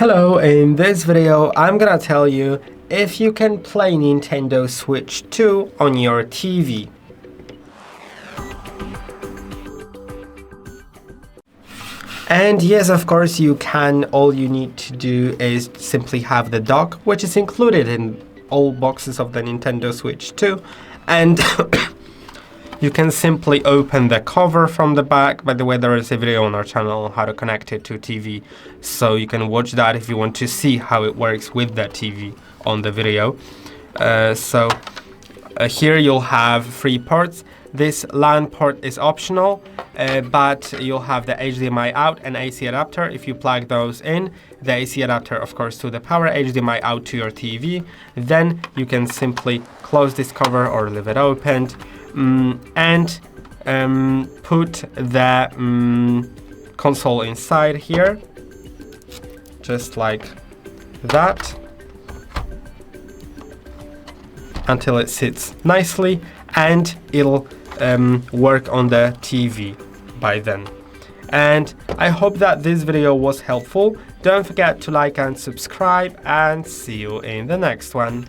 Hello, in this video I'm gonna tell you if you can play Nintendo Switch 2 on your TV. And yes, of course you can. All you need to do is simply have the dock, which is included in all boxes of the Nintendo Switch 2, and you can simply open the cover from the back. By the way, there is a video on our channel on how to connect it to TV, so you can watch that if you want to see how it works with the TV on the video. Here you'll have 3 ports. This LAN port is optional, but you'll have the HDMI out and AC adapter. If you plug those in, the AC adapter of course to the power, HDMI out to your TV, then you can simply close this cover or leave it opened. And put the console inside here, just like that, until it sits nicely, and it'll work on the TV by then. And I hope that this video was helpful. Don't forget to like and subscribe, and see you in the next one.